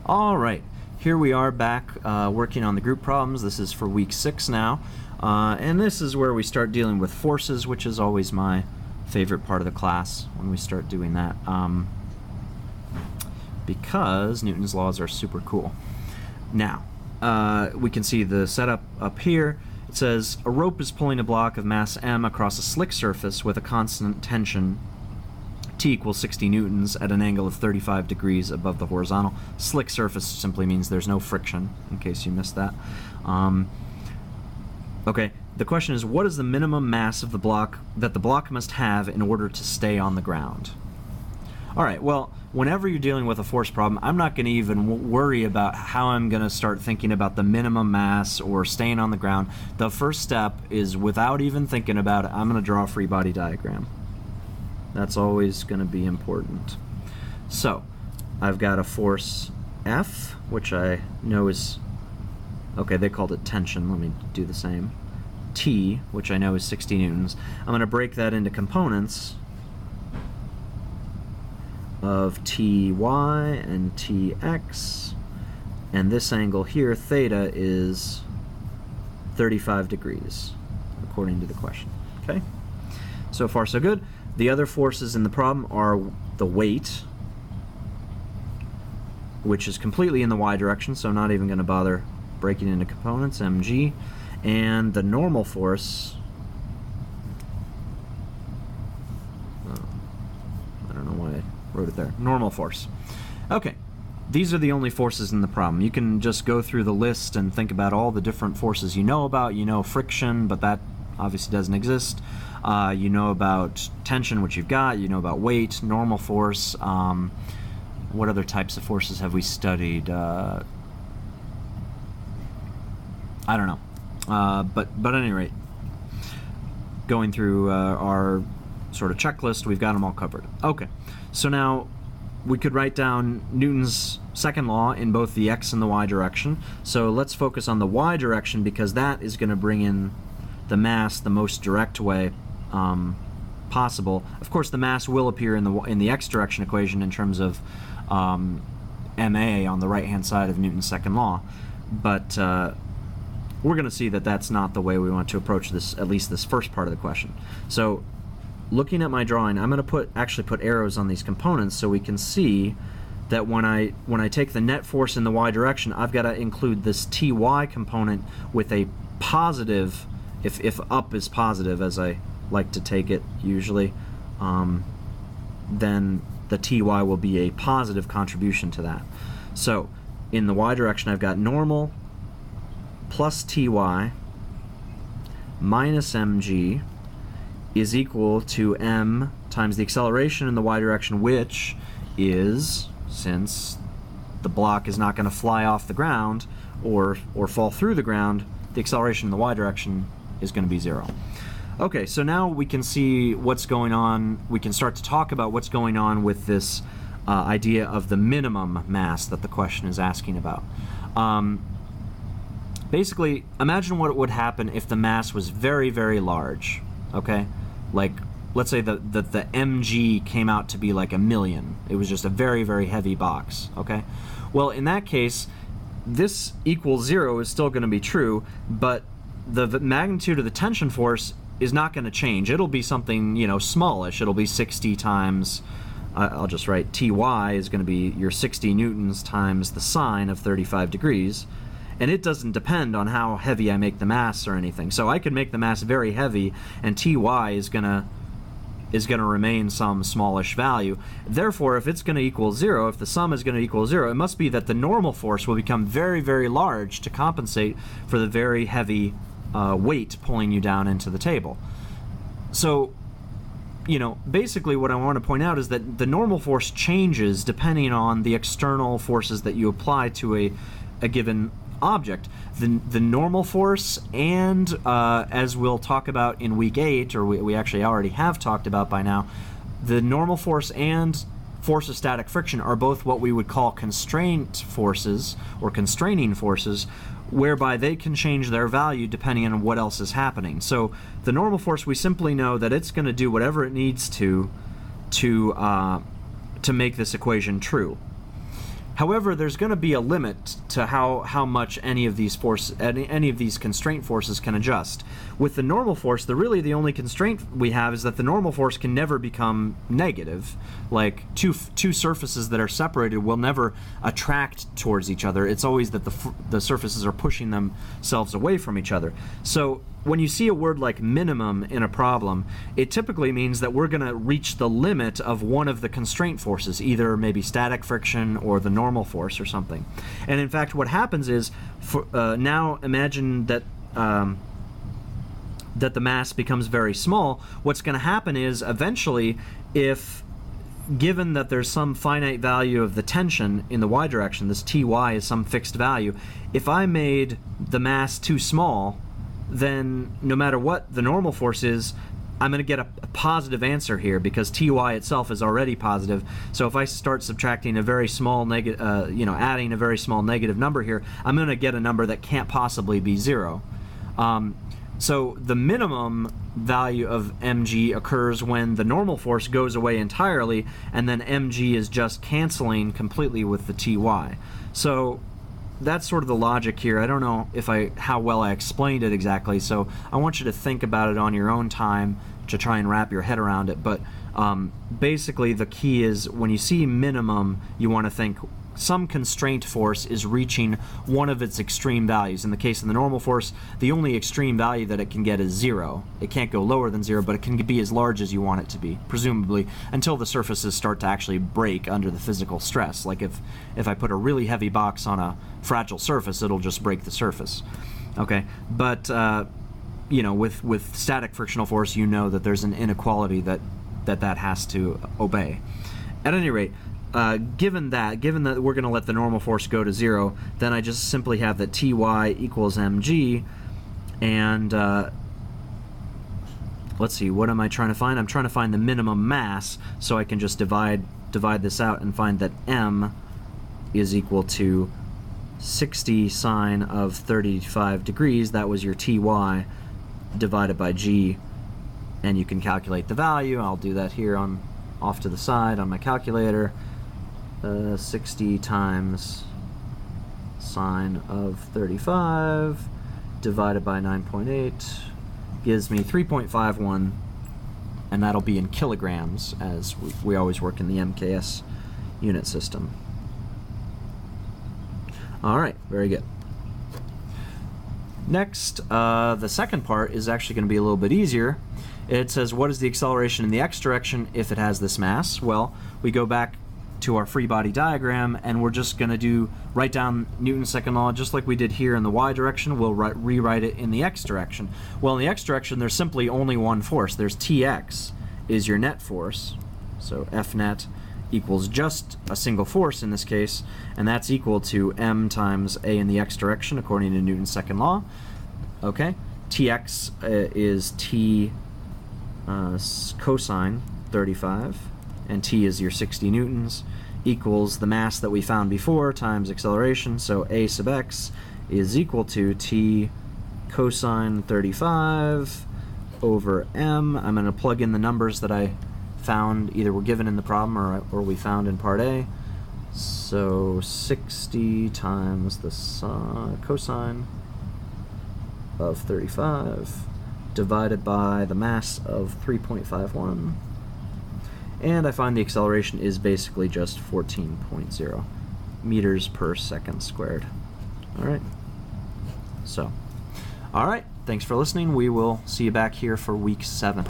All right, here we are back working on the group problems. This is for week 6 now, and this is where we start dealing with forces, which is always my favorite part of the class when we start doing that, because Newton's laws are super cool. Now, we can see the setup up here. It says a rope is pulling a block of mass m across a slick surface with a constant tension T equals 60 newtons at an angle of 35 degrees above the horizontal. Slick surface simply means there's no friction, in case you missed that. Okay, the question is, what is the minimum mass of the block that the block must have in order to stay on the ground? All right, well, whenever you're dealing with a force problem, I'm not going to even worry about how I'm going to start thinking about the minimum mass or staying on the ground. The first step is, without even thinking about it, I'm going to draw a free body diagram. That's always going to be important. So, I've got a force F, which I know is, okay, they called it tension. Let me do the same. T, which I know is 60 newtons. I'm going to break that into components of Ty and Tx, and this angle here, theta, is 35 degrees, according to the question. Okay? So far, so good. The other forces in the problem are the weight, which is completely in the y direction, so I'm not even going to bother breaking into components, mg, and the normal force, I don't know why I wrote it there, normal force. Okay, these are the only forces in the problem. You can just go through the list and think about all the different forces you know about. You know friction, but that obviously doesn't exist. You know about tension, which you've got. You know about weight, normal force. What other types of forces have we studied? I don't know. But at any rate, going through our sort of checklist, we've got them all covered. Okay, so now we could write down Newton's second law in both the x and the y direction. So let's focus on the y direction, because that is going to bring in the mass the most direct way possible. Of course, the mass will appear in the x direction equation in terms of ma on the right hand side of Newton's second law, but we're going to see that that's not the way we want to approach this, at least this first part of the question. So looking at my drawing, I'm going to actually put arrows on these components so we can see that when I take the net force in the y direction, I've got to include this ty component with a positive. If up is positive, as I like to take it usually, then the ty will be a positive contribution to that. So in the y direction, I've got normal plus ty minus mg is equal to m times the acceleration in the y direction, which is, since the block is not going to fly off the ground or fall through the ground, the acceleration in the y direction is going to be 0. Okay, so now we can see what's going on. We can start to talk about what's going on with this idea of the minimum mass that the question is asking about. Basically, imagine what would happen if the mass was very, very large, okay? Like, let's say the mg came out to be like 1,000,000. It was just a very, very heavy box, okay? Well, in that case, this equals 0 is still going to be true, but the magnitude of the tension force is not going to change. It'll be something, you know, smallish. It'll be 60 times, I'll just write Ty is going to be your 60 newtons times the sine of 35 degrees. And it doesn't depend on how heavy I make the mass or anything. So I could make the mass very heavy, and Ty is going to remain some smallish value. Therefore, if it's going to equal 0, if the sum is going to equal 0, it must be that the normal force will become very, very large to compensate for the very heavy weight pulling you down into the table. So, you know, basically what I want to point out is that the normal force changes depending on the external forces that you apply to a given object. The normal force and, as we'll talk about in week 8, or we actually already have talked about by now, the normal force and force of static friction are both what we would call constraint forces or constraining forces, whereby they can change their value depending on what else is happening. So the normal force, we simply know that it's going to do whatever it needs to make this equation true. However, there's going to be a limit to how much any of these constraint forces can adjust. With the normal force, the only constraint we have is that the normal force can never become negative. Like two surfaces that are separated will never attract towards each other. It's always that the surfaces are pushing themselves away from each other. So when you see a word like minimum in a problem, it typically means that we're going to reach the limit of one of the constraint forces, either maybe static friction or the normal force or something. And in fact, what happens is, now imagine that that the mass becomes very small. What's going to happen is, eventually, if given that there's some finite value of the tension in the y direction, this Ty is some fixed value, if I made the mass too small, then no matter what the normal force is, I'm going to get a positive answer here, because Ty itself is already positive. So if I start subtracting a very small negative, adding a very small negative number here, I'm going to get a number that can't possibly be 0. So the minimum value of mg occurs when the normal force goes away entirely, and then mg is just canceling completely with the Ty. So that's sort of the logic here. I don't know how well I explained it exactly, so I want you to think about it on your own time to try and wrap your head around it. But basically the key is, when you see minimum, you want to think some constraint force is reaching one of its extreme values. In the case of the normal force, the only extreme value that it can get is 0. It can't go lower than 0, but it can be as large as you want it to be, presumably, until the surfaces start to actually break under the physical stress. Like if I put a really heavy box on a fragile surface, it'll just break the surface. Okay, but with static frictional force, you know that there's an inequality that has to obey. At any rate, given that we're going to let the normal force go to 0, then I just simply have that Ty equals mg, and let's see, what am I trying to find? I'm trying to find the minimum mass, so I can just divide this out and find that m is equal to 60 sine of 35 degrees. That was your Ty divided by g, and you can calculate the value. I'll do that here off to the side on my calculator. 60 times sine of 35 divided by 9.8 gives me 3.51, and that'll be in kilograms, as we always work in the MKS unit system. Alright, very good. Next, the second part is actually going to be a little bit easier. It says, what is the acceleration in the x direction if it has this mass? Well, we go back to our free body diagram, and we're just going to write down Newton's second law just like we did here in the y direction. We'll rewrite it in the x direction. Well, in the x direction, there's simply only one force. There's Tx is your net force, so F net equals just a single force in this case, and that's equal to m times a in the x direction according to Newton's second law. Okay, Tx is T cosine 35, and T is your 60 newtons, equals the mass that we found before times acceleration, so a sub x is equal to T cosine 35 over m. I'm going to plug in the numbers that I found, either were given in the problem or we found in part A. So 60 times the cosine of 35 divided by the mass of 3.51, and I find the acceleration is basically just 14.0 meters per second squared. Alright, thanks for listening. We will see you back here for week 7.